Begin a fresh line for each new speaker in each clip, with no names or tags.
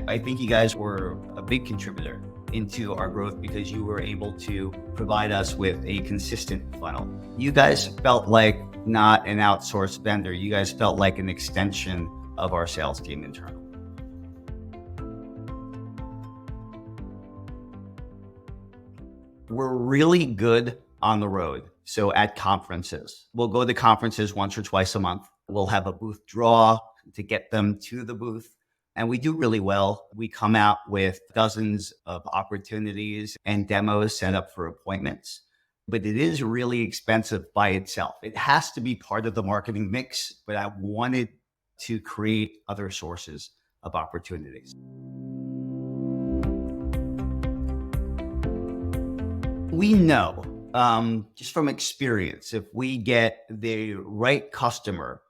I think you guys were a big contributor into our growth because you were able to provide us with a consistent funnel. You guys felt like not an outsourced vendor. You guys felt like an extension of our sales team internal. We're really good on the road. So at conferences, we'll go to conferences once or twice a month. We'll have a booth draw to get them to the booth. And we do really well. We come out with dozens of opportunities and demos set up for appointments, but it is really expensive by itself. It has to be part of the marketing mix, but I wanted to create other sources of opportunities. We know, just from experience, if we get the right customer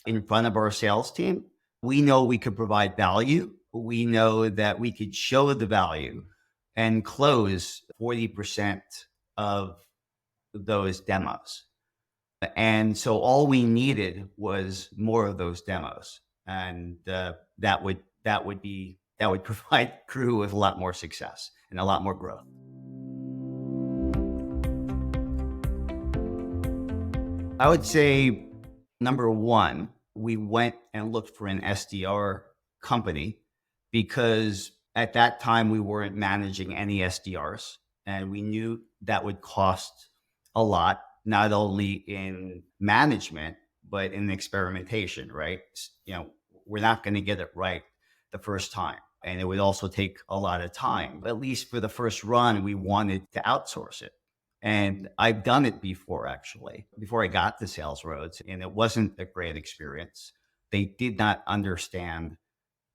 in front of our sales team, we know we could provide value. We know that we could show the value and close 40% of those demos. And so all we needed was more of those demos. And that would provide Crewhu with a lot more success and a lot more growth. I would say, number one, we went and looked for an SDR company because at that time we weren't managing any SDRs, and we knew that would cost a lot, not only in management, but in experimentation, right? We're not going to get it right the first time. And it would also take a lot of time. At least for the first run, we wanted to outsource it. And I've done it before, actually, before I got to SalesRoads, and it wasn't a great experience. They did not understand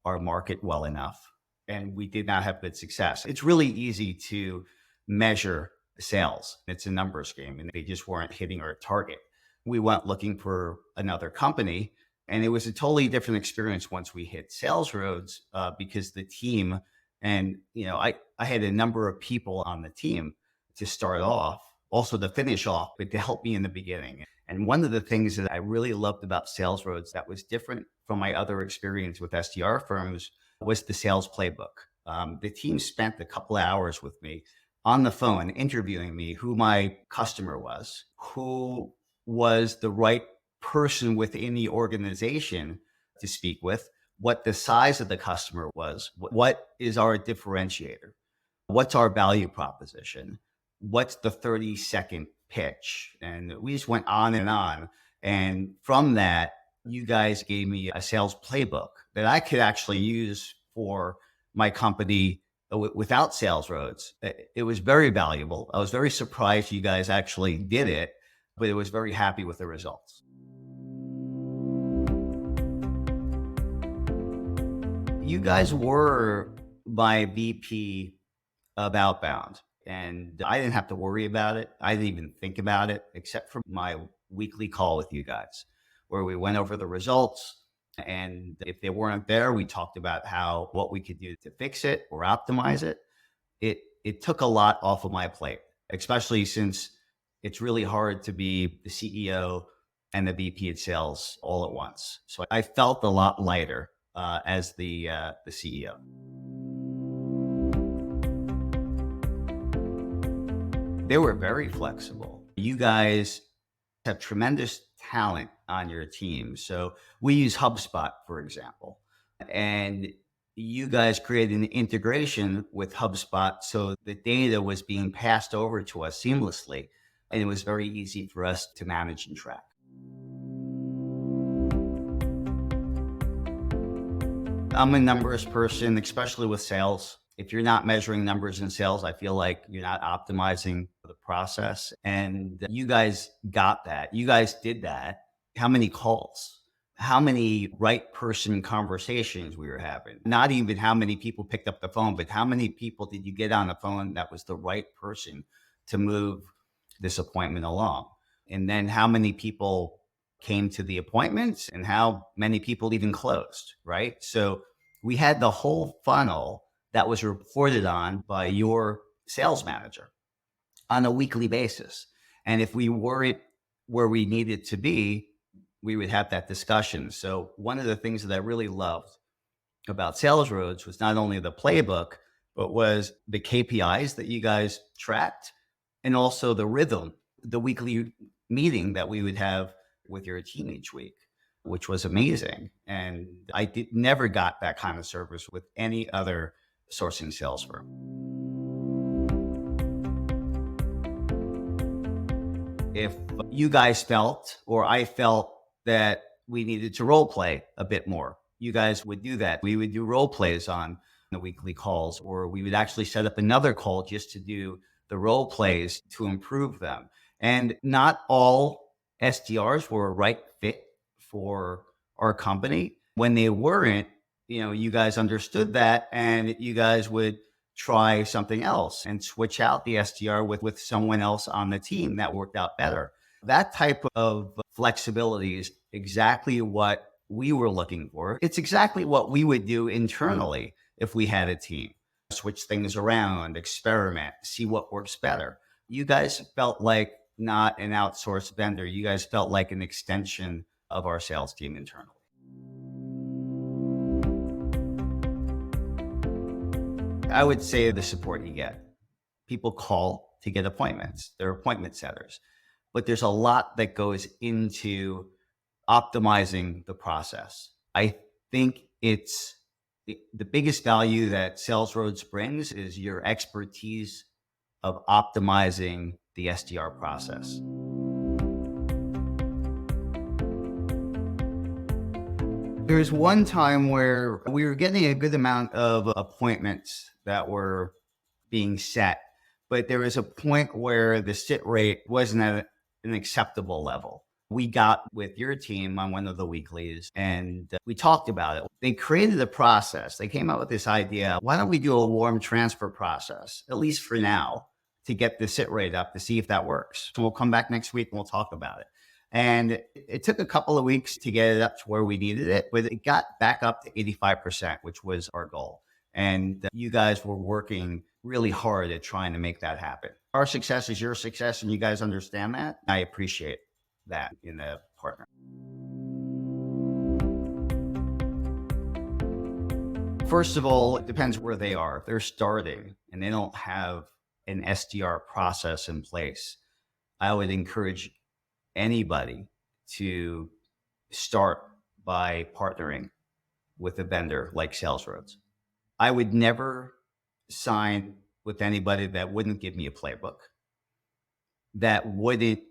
our market well enough, and we did not have good success. It's really easy to measure sales. It's a numbers game, and they just weren't hitting our target. We went looking for another company, and it was a totally different experience once we hit SalesRoads because the team, and I had a number of people on the team to start off, also to finish off, but to help me in the beginning. And one of the things that I really loved about SalesRoads that was different from my other experience with SDR firms was the sales playbook. The team spent a couple of hours with me on the phone interviewing me who my customer was, who was the right person within the organization to speak with, what the size of the customer was, what is our differentiator, what's our value proposition, what's the 30-second pitch? And we just went on. And from that, you guys gave me a sales playbook that I could actually use for my company without SalesRoads. It was very valuable. I was very surprised you guys actually did it, but I was very happy with the results. You guys were my VP of Outbound. And I didn't have to worry about it. I didn't even think about it, except for my weekly call with you guys, where we went over the results. And if they weren't there, we talked about what we could do to fix it or optimize it. It took a lot off of my plate, especially since it's really hard to be the CEO and the VP of sales all at once. So I felt a lot lighter as the CEO. They were very flexible. You guys have tremendous talent on your team. So we use HubSpot, for example, and you guys created an integration with HubSpot. So the data was being passed over to us seamlessly, and it was very easy for us to manage and track. I'm a numbers person, especially with sales. If you're not measuring numbers in sales, I feel like you're not optimizing the process. And you guys got that. You guys did that. How many calls? How many right person conversations we were having? Not even how many people picked up the phone, but how many people did you get on the phone that was the right person to move this appointment along? And then how many people came to the appointments and how many people even closed, right? So we had the whole funnel that was reported on by your sales manager on a weekly basis. And if we weren't where we needed to be, we would have that discussion. So one of the things that I really loved about SalesRoads was not only the playbook, but was the KPIs that you guys tracked and also the rhythm, the weekly meeting that we would have with your team each week, which was amazing. And I never got that kind of service with any other sourcing sales firm. If you guys felt, or I felt, that we needed to role play a bit more, you guys would do that. We would do role plays on the weekly calls, or we would actually set up another call just to do the role plays to improve them. And not all SDRs were a right fit for our company. When they weren't, you guys understood that, and you guys would try something else and switch out the SDR with someone else on the team that worked out better. That type of flexibility is exactly what we were looking for. It's exactly what we would do internally if we had a team. Switch things around, experiment, see what works better. You guys felt like not an outsourced vendor. You guys felt like an extension of our sales team internally. I would say the support you get. People call to get appointments. They're appointment setters. But there's a lot that goes into optimizing the process. I think it's the biggest value that SalesRoads brings is your expertise of optimizing the SDR process. There was one time where we were getting a good amount of appointments that were being set, but there was a point where the sit rate wasn't at an acceptable level. We got with your team on one of the weeklies and we talked about it. They created a process. They came up with this idea. Why don't we do a warm transfer process, at least for now, to get the sit rate up to see if that works. So we'll come back next week and we'll talk about it. And it took a couple of weeks to get it up to where we needed it, but it got back up to 85%, which was our goal. And you guys were working really hard at trying to make that happen. Our success is your success, and you guys understand that. I appreciate that in a partner. First of all, it depends where they are. If they're starting and they don't have an SDR process in place, I would encourage anybody to start by partnering with a vendor like SalesRoads. I would never sign with anybody that wouldn't give me a playbook, that wouldn't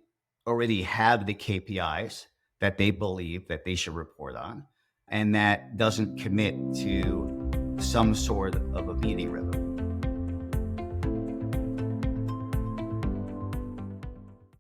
already have the KPIs that they believe that they should report on, and that doesn't commit to some sort of a meeting rhythm.